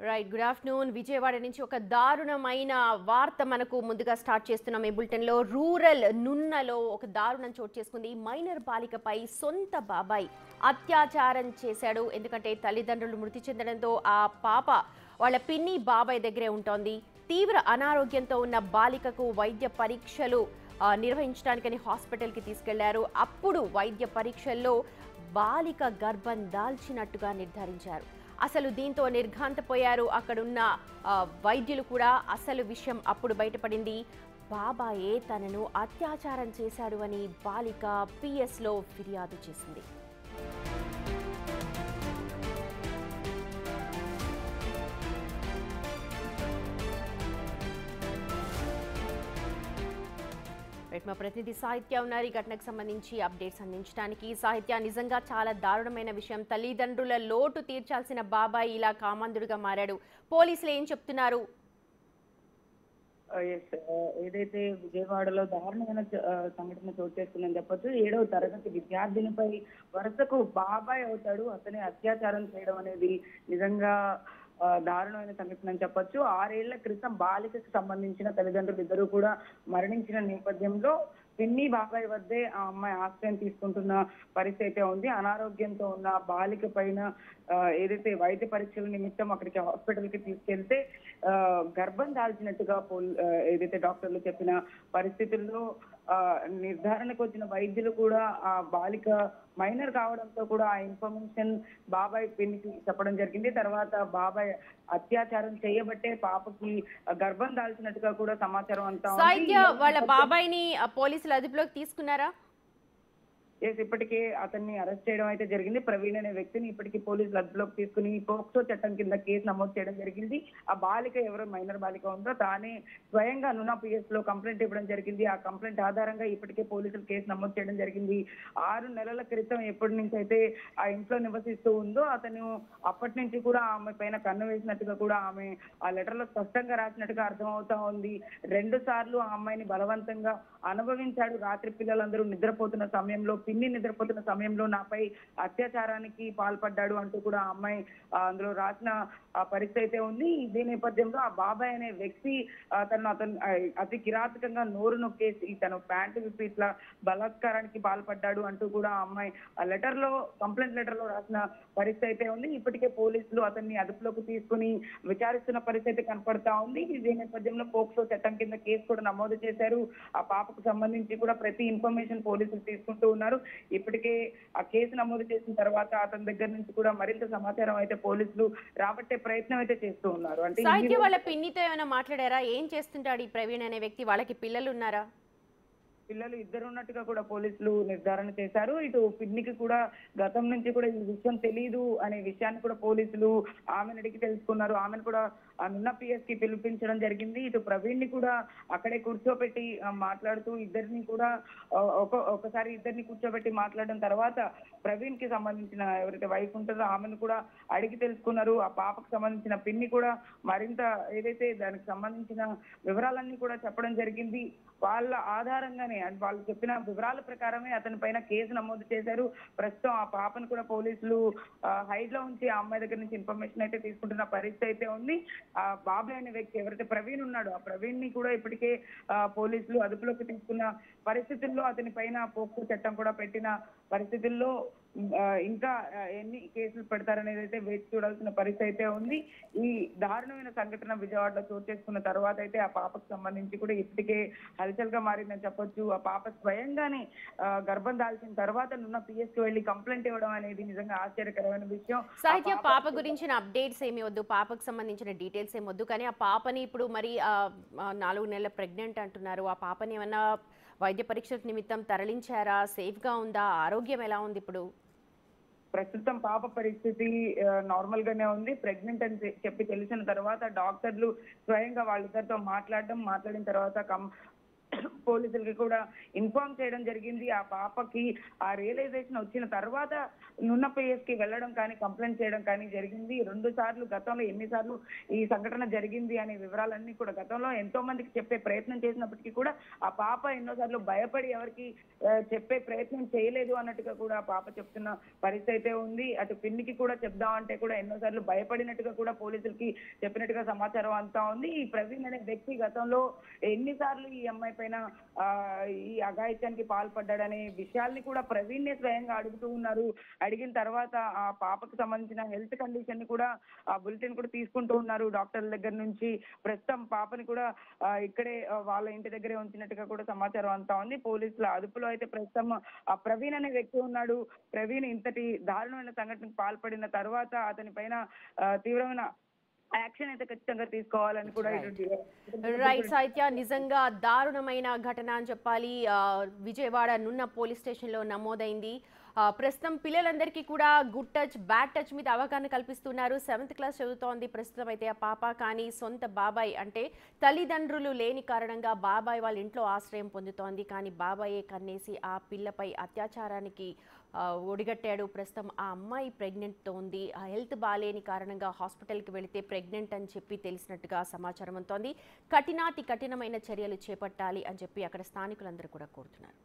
Right. Good afternoon. Vijayawada నుంచి ఒక దారుణమైన వార్త మనకు ముందుగా స్టార్ట్ చేస్తున్నాం ఈ బులెటిన్లో. రూరల్ నున్నలో ఒక దారుణం చోటు చేసుకుంది. మైనర్ బాలికపై సొంత బాబాయ్ అత్యాచారం చేశాడు. ఎందుకంటే తల్లిదండ్రులు మృతి చెందడంతో ఆ పాప వాళ్ళ పిన్ని బాబాయ్ దగ్గరే ఉంటోంది. తీవ్ర అనారోగ్యంతో ఉన్న బాలికకు వైద్య పరీక్షలు నిర్వహించడానికని హాస్పిటల్కి తీసుకెళ్లారు. అప్పుడు వైద్య పరీక్షల్లో బాలిక గర్భం దాల్చినట్టుగా నిర్ధారించారు. అసలు దీంతో నిర్ఘాంతపోయారు అక్కడున్న వైద్యులు కూడా. అసలు విషయం అప్పుడు బయటపడింది. బాబాయే తనను అత్యాచారం చేశాడు అని బాలిక పిఎస్లో ఫిర్యాదు చేసింది. మా ప్రతినిధి సాహిత్య ఉన్నారు ఈ ఘటనకు సంబంధించి అప్డేట్స్ అందించడానికి. సాహిత్య, నిజంగా చాలా దారుణమైన విషయం. తల్లిదండ్రుల లోటు తీర్చాల్సిన బాబాయ్ ఇలా కామందుడుగా మారాడు. పోలీసులు ఏం చెప్తున్నారు? ఏదైతే విజయవాడలో దారుణమైన సంఘటన చోటు చేసుకుందని చెప్పొచ్చు. 7వ తరగతి విద్యార్థినిపై వరుసకు బాబాయ్ అవుతాడు అతనే అత్యాచారం చేయడం అనేది నిజంగా దారుణమైన సంఘటన అని చెప్పొచ్చు. 6 ఏళ్ల క్రితం బాలికకు సంబంధించిన తల్లిదండ్రులు ఇద్దరు కూడా మరణించిన నేపథ్యంలో పిన్ని బాబాయ్ వద్దే ఆ అమ్మాయి ఆశ్రయం తీసుకుంటున్న పరిస్థితి అయితే ఉంది. అనారోగ్యంతో ఉన్న బాలిక పైన ఏదైతే వైద్య పరీక్షల నిమిత్తం అక్కడికి హాస్పిటల్ కి తీసుకెళ్తే గర్భం దాల్చినట్టుగా ఏదైతే డాక్టర్లు చెప్పిన పరిస్థితుల్లో నిర్ధారణకు వచ్చిన వైద్యులు కూడా ఆ బాలిక మైనర్ కావడంతో కూడా ఆ ఇన్ఫర్మేషన్ బాబాయ్ పిన్నికి చెప్పడం జరిగింది. తర్వాత బాబాయ్ అత్యాచారం చేయబట్టే పాపకి గర్భం దాల్చినట్టుగా కూడా సమాచారం అంతా వాళ్ళ బాబాయ్ని పోలీసులు అదుపులోకి తీసుకున్నారా? ఇప్పటికే అతన్ని అరెస్ట్ చేయడం అయితే జరిగింది. ప్రవీణ్ అనే వ్యక్తిని ఇప్పటికీ పోలీసులు అదుపులోకి తీసుకుని పోక్సో చట్టం కింద కేసు నమోదు చేయడం జరిగింది. ఆ బాలిక ఎవరో మైనర్ బాలిక ఉందో తానే స్వయంగా నునా పిఎస్ లో కంప్లైంట్ ఇవ్వడం జరిగింది. ఆ కంప్లైంట్ ఆధారంగా ఇప్పటికే పోలీసులు కేసు నమోదు చేయడం జరిగింది. 6 నెలల క్రితం ఎప్పటి నుంచి అయితే ఆ ఇంట్లో నివసిస్తూ ఉందో అతను అప్పటి నుంచి కూడా ఆమె పైన కన్ను వేసినట్టుగా కూడా ఆమె ఆ లెటర్ లో స్పష్టంగా రాసినట్టుగా అర్థమవుతా ఉంది. 2 సార్లు ఆ అమ్మాయిని బలవంతంగా అనుభవించాడు. రాత్రి పిల్లలందరూ నిద్రపోతున్న సమయంలో, పిన్ని నిద్రపోతున్న సమయంలో నాపై అత్యాచారానికి పాల్పడ్డాడు అంటూ కూడా ఆ అమ్మాయి అందులో రాసిన పరిస్థితి అయితే ఉంది. ఇదే నేపథ్యంలో ఆ బాబాయ్ అనే వ్యక్తి అతను అతి కిరాతకంగా నోరు నొక్కేసి తను ప్యాంటు విప్పి ఇట్లా బలాత్కారానికి పాల్పడ్డాడు అంటూ కూడా ఆ అమ్మాయి ఆ లెటర్ లో, కంప్లైంట్ లెటర్ లో రాసిన పరిస్థితి అయితే ఉంది. ఇప్పటికే పోలీసులు అతన్ని అదుపులోకి తీసుకుని విచారిస్తున్న పరిస్థితి కనపడతా ఉంది. ఇదే నేపథ్యంలో పోక్సో చట్టం కింద కేసు కూడా నమోదు చేశారు. ఆ పాపకు సంబంధించి కూడా ప్రతి ఇన్ఫర్మేషన్ పోలీసులు తీసుకుంటూ ఉన్నారు. ఇప్పటికే ఆ కేసు నమోదు చేసిన తర్వాత అతని దగ్గర నుంచి కూడా మరింత సమాచారం అయితే పోలీసులు రాబట్టే ప్రయత్నం అయితే చేస్తూ ఉన్నారు. అంటే వాళ్ళ పిన్నితో ఏమైనా మాట్లాడారా? ఏం చేస్తుంటాడు ఈ ప్రవీణ్ అనే వ్యక్తి? వాళ్ళకి పిల్లలు ఉన్నారా? పిల్లలు ఇద్దరు ఉన్నట్టుగా కూడా పోలీసులు నిర్ధారణ చేశారు. ఇటు పిన్నికి కూడా గతం నుంచి కూడా ఈ విషయం తెలియదు అనే విషయాన్ని కూడా పోలీసులు ఆమెను అడిగి తెలుసుకున్నారు. ఆమెను కూడా నిన్న పిఎస్ కి పిలిపించడం జరిగింది. ఇటు ప్రవీణ్ ని కూడా అక్కడే కూర్చోబెట్టి మాట్లాడుతూ ఇద్దరిని కూడా ఒకసారి ఇద్దరిని కూర్చోబెట్టి మాట్లాడడం తర్వాత ప్రవీణ్ కి సంబంధించిన ఎవరైతే వైఫ్ ఉంటుందో ఆమెను కూడా అడిగి తెలుసుకున్నారు. ఆ పాపకు సంబంధించిన పిన్ని కూడా మరింత ఏదైతే దానికి సంబంధించిన వివరాలన్నీ కూడా చెప్పడం జరిగింది. వాళ్ళ ఆధారంగానే వాళ్ళు చెప్పిన వివరాల ప్రకారమే అతని పైన కేసు నమోదు చేశారు. ప్రస్తుతం ఆ పాపను కూడా పోలీసులు హైడ్ లో ఉంచి ఆ అమ్మాయి దగ్గర నుంచి ఇన్ఫర్మేషన్ అయితే తీసుకుంటున్న పరిస్థితి అయితే ఉంది. ఆ బాబాయ్ అనే వ్యక్తి ఎవరైతే ప్రవీణ్ ఉన్నాడో ఆ ప్రవీణ్ ని కూడా ఇప్పటికే పోలీసులు అదుపులోకి తీసుకున్న పరిస్థితుల్లో అతని పైన పోక్సో చట్టం కూడా పెట్టిన పరిస్థితుల్లో ఇంకా ఎన్ని కేసులు పెడతారనేది అయితే వేచి చూడాల్సిన పరిస్థితి అయితే ఉంది. ఈ దారుణమైన సంఘటన విజయవాడలో చోటు చేసుకున్న తర్వాత అయితే ఆ పాపకు సంబంధించి కూడా ఇప్పటికే హల్చల్ గా మారిందని చెప్పొచ్చు. ఆ పాప స్వయంగానే గర్భం దాల్చిన తర్వాత నున్న పిఎస్ కి వెళ్లి కంప్లైంట్ ఇవ్వడం అనేది నిజంగా ఆశ్చర్యకరమైన విషయం. సాహిత్య, పాప గురించిన అప్డేట్స్ ఏమి వద్దు, పాపకు సంబంధించిన డీటెయిల్స్ ఏమి వద్దు, కానీ ఆ పాపని ఇప్పుడు మరి 4 నెలల ప్రెగ్నెంట్ అంటున్నారు. ఆ పాపని ఏమన్నా వైద్య పరీక్షల నిమిత్తం తరలించారా? సేఫ్ గా ఉందా? ఆరోగ్యం ఎలా ఉంది ఇప్పుడు? ప్రస్తుతం పాప పరిస్థితి నార్మల్ గానే ఉంది. ప్రెగ్నెంట్ అని చెప్పి తెలిసిన తర్వాత డాక్టర్లు స్వయంగా వాళ్ళిద్దరితో మాట్లాడిన తర్వాత పోలీసులకి కూడా ఇన్ఫార్మ్ చేయడం జరిగింది. ఆ పాపకి ఆ రియలైజేషన్ వచ్చిన తర్వాత నున్న PS కి వెళ్ళడం కానీ కంప్లైంట్ చేయడం కానీ జరిగింది. 2 సార్లు గతంలో ఎన్నిసార్లు ఈ సంఘటన జరిగింది అనే వివరాలన్నీ కూడా గతంలో ఎంతో మందికి చెప్పే ప్రయత్నం చేసినప్పటికీ కూడా ఆ పాప ఎన్నోసార్లు భయపడి ఎవరికి చెప్పే ప్రయత్నం చేయలేదు అన్నట్టుగా కూడా ఆ పాప చెప్తున్న పరిస్థితి అయితే ఉంది. అటు పిన్నికి కూడా చెప్దామంటే కూడా ఎన్నోసార్లు భయపడినట్టుగా కూడా పోలీసులకి చెప్పినట్టుగా సమాచారం అంతా ఉంది. ఈ ప్రవీణ్ అనే వ్యక్తి గతంలో ఎన్నిసార్లు ఈ అమ్మాయి పైన ఈ అఘాయిత్యానికి పాల్పడ్డాడనే విషయాల్ని కూడా ప్రవీణ్ స్వయంగా అడుగుతూ ఉన్నారు. అడిగిన తర్వాత ఆ పాపకు సంబంధించిన హెల్త్ కండిషన్ ని కూడా ఆ బులెటిన్ కూడా తీసుకుంటూ ఉన్నారు డాక్టర్ల దగ్గర నుంచి. ప్రస్తుతం పాపని కూడా ఇక్కడే వాళ్ళ ఇంటి దగ్గరే ఉంచినట్టుగా కూడా సమాచారం అంతా ఉంది. పోలీసుల అదుపులో అయితే ప్రస్తుతం ఆ ప్రవీణ్ అనే వ్యక్తి ఉన్నాడు. ప్రవీణ్ ఇంతటి దారుణమైన సంఘటనకు పాల్పడిన తర్వాత అతని పైన తీవ్రమైన యాక్షన్ అయితే ఖచ్చితంగా తీసుకోవాలని కూడా రైట్ సాహిత్య, నిజంగా దారుణమైన ఘటన అని చెప్పాలి. విజయవాడ నున్న పోలీస్ స్టేషన్లో నమోదైంది. ప్రస్తుతం పిల్లలందరికీ కూడా గుడ్ టచ్ బ్యాడ్ టచ్ మీద అవగాహన కల్పిస్తున్నారు. 7th క్లాస్ చదువుతోంది ప్రస్తుతం అయితే ఆ పాప. కానీ సొంత బాబాయ్ అంటే తల్లిదండ్రులు లేని కారణంగా బాబాయ్ వాళ్ళ ఇంట్లో ఆశ్రయం పొందుతోంది. కానీ బాబాయే కన్నేసి ఆ పిల్లపై అత్యాచారానికి ఒడిగట్టాడు. ప్రస్తుతం ఆ అమ్మాయి ప్రెగ్నెంట్తో ఉంది. ఆ హెల్త్ బాగాలేని కారణంగా హాస్పిటల్కి వెళితే ప్రెగ్నెంట్ అని చెప్పి తెలిసినట్టుగా సమాచారం అందుతోంది. కఠినాతి కఠినమైన చర్యలు చేపట్టాలి అని చెప్పి అక్కడ స్థానికులందరూ కూడా కోరుతున్నారు.